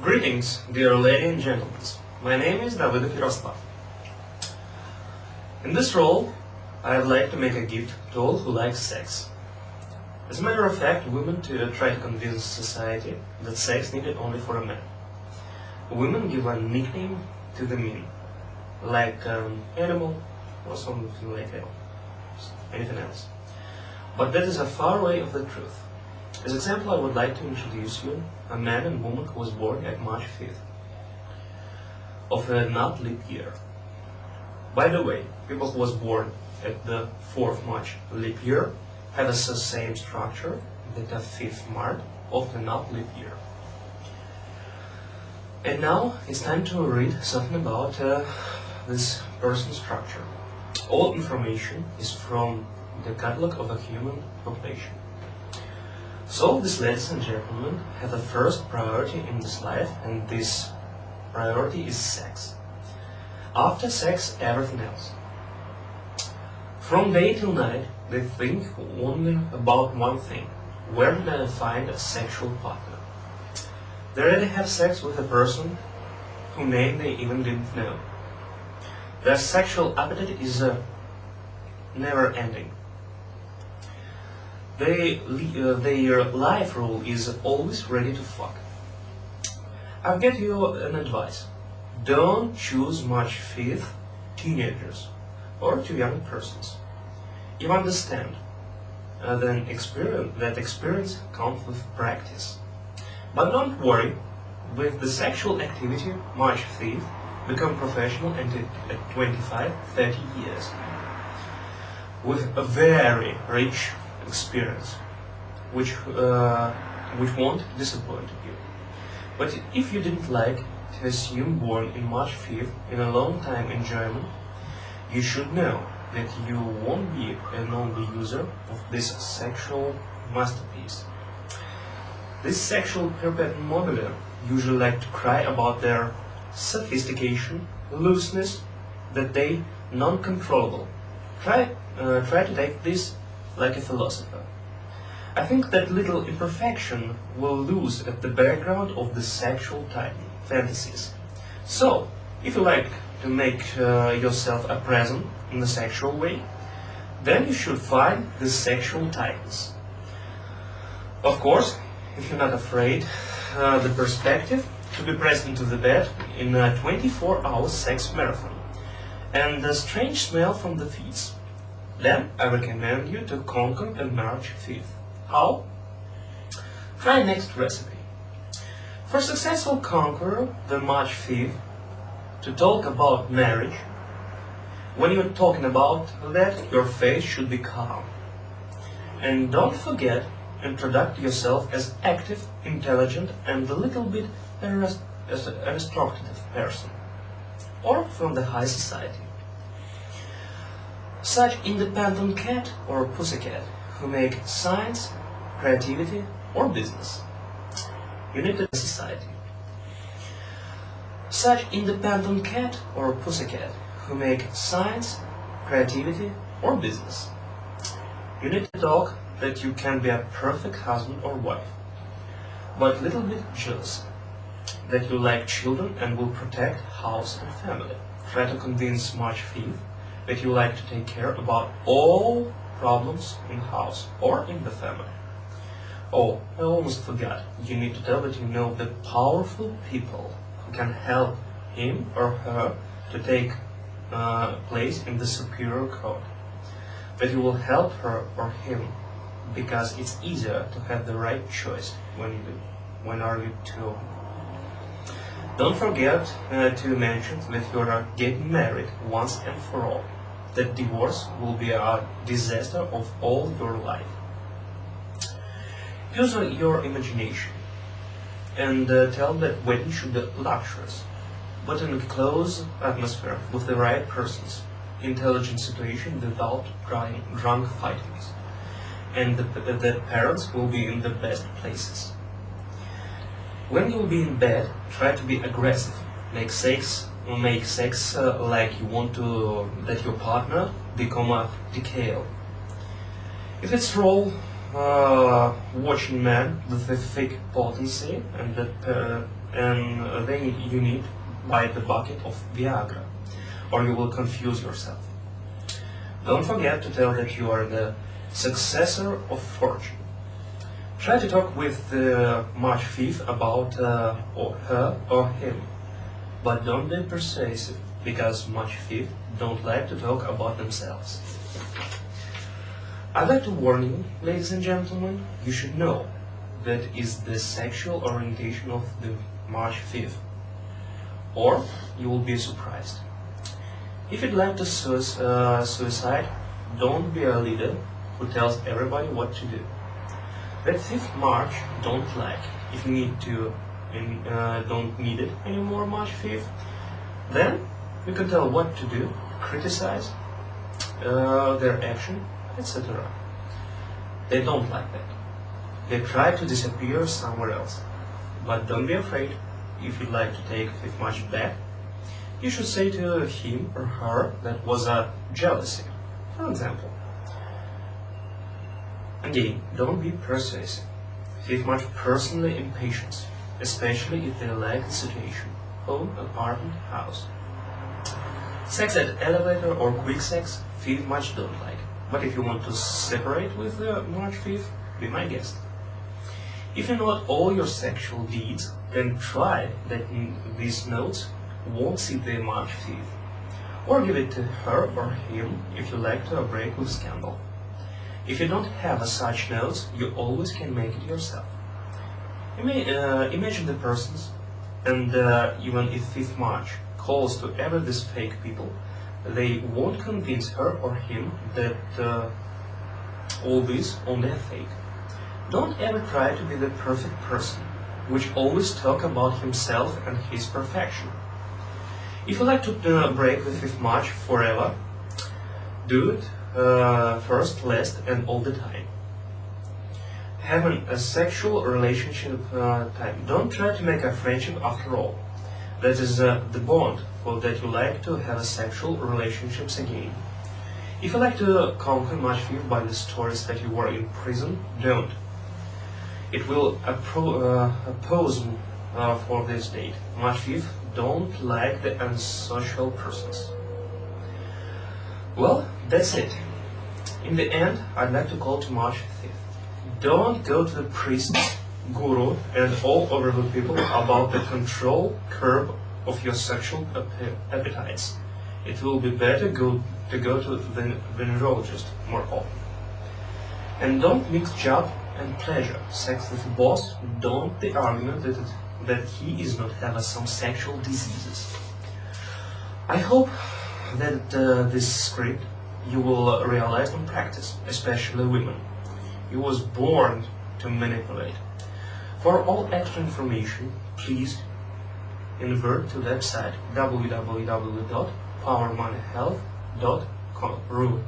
Greetings, dear ladies and gentlemen. My name is David Yaroslav. In this role, I'd like to make a gift to all who like sex. As a matter of fact, women try to convince society that sex needed only for a man. Women give a nickname to the men, like animal or something like that, anything else. But that is a far away of the truth. As example, I would like to introduce you a man and woman who was born at March 5th of a not leap year. By the way, people who was born at the 4th March leap year have the same structure that the 5th March of the not leap year. And now it's time to read something about this person's structure. All information is from the catalog of a human population. So these ladies and gentlemen have the first priority in this life, and this priority is sex. After sex, everything else. From day till night, they think only about one thing: where did I find a sexual partner? They already have sex with a person whose name they even didn't know. Their sexual appetite is never ending. Their life rule is always ready to fuck. I'll give you an advice. Don't choose March 5th teenagers or too young persons. You understand that experience comes with practice. But don't worry, with the sexual activity, March 5th, become professional and at 25, 30 years. With a very rich experience, which won't disappoint you. But if you didn't like to assume born in March 5th in a long time enjoyment, you should know that you won't be an only user of this sexual masterpiece. This sexual perpetuum mobile usually like to cry about their sophistication, looseness, that they non-controllable. Try to take this like a philosopher. I think that little imperfection will lose at the background of the sexual fantasies. So, if you like to make yourself a present in the sexual way, then you should find the sexual titans. Of course, if you're not afraid, the perspective to be present to the bed in a 24-hour sex marathon and the strange smell from the feet. Then I recommend you to conquer a March 5th. How? Try next recipe. For successful conqueror the March 5th, to talk about marriage, when you're talking about that, your face should be calm. And don't forget, introduce yourself as active, intelligent, and a little bit aristocratic person, or from the high society. Such independent cat or pussycat who make science, creativity, or business. You need to society. Such independent cat or pussycat who make science, creativity, or business. You need to talk that you can be a perfect husband or wife, but a little bit jealous, that you like children and will protect house and family. Try to convince March 5th that you like to take care about all problems in the house or in the family. Oh, I almost forgot. You need to tell that you know the powerful people who can help him or her to take place in the superior court. That you will help her or him because it's easier to have the right choice when are you two. Don't forget to mention that you are getting married once and for all. That divorce will be a disaster of all your life. Use your imagination and tell that wedding should be luxurious, but in a close atmosphere with the right persons, intelligent situation without drunk fightings, and the parents will be in the best places. When you'll be in bed, try to be aggressive, make sex make sex like you want to that your partner become a decal. If it's role watching man with a fake potency and then you need buy the bucket of Viagra, or you will confuse yourself. Don't forget to tell that you are the successor of fortune. Try to talk with March 5th about or her or him, but don't be persuasive, because March 5th don't like to talk about themselves. I'd like to warn you, ladies and gentlemen, you should know that is the sexual orientation of the March 5th, or you will be surprised. If you'd like to suicide, don't be a leader who tells everybody what to do. That 5th March don't like. If you need to don't need it anymore March 5th, then you can tell what to do, criticize their action, etc. They don't like that. They try to disappear somewhere else. But don't be afraid. If you'd like to take 5th March back, you should say to him or her that was a jealousy, for example. Again, don't be persuasive. 5th March personally impatience, especially if they like the situation. Home, apartment, house. Sex at elevator or quick sex, 5th March don't like. But if you want to separate with March 5th, be my guest. If you note all your sexual deeds, then try that these notes won't see the March 5th. Or give it to her or him if you like to break with scandal. If you don't have such notes, you always can make it yourself. Imagine the persons, and even if 5th March calls to ever these fake people, they won't convince her or him that all this only a fake. Don't ever try to be the perfect person, which always talk about himself and his perfection. If you like to break the 5th March forever, do it first, last, and all the time. Having a sexual relationship time. Don't try to make a friendship after all. That is the bond for that you like to have a sexual relationships again. If you like to conquer March 5th by the stories that you were in prison, don't. It will oppose for this date. March 5th don't like the unsocial persons. Well, that's it. In the end, I'd like to call to March 5th. Don't go to the priest, guru, and all over the people about the control curve of your sexual appetites. It will be better to go to the venerologist more often. And don't mix job and pleasure. Sex with the boss, don't the argument that he is not having some sexual diseases. I hope that this script you will realize and practice, especially women. You was born to manipulate. For all extra information, please invert to website www.powermoneyhealth.ru.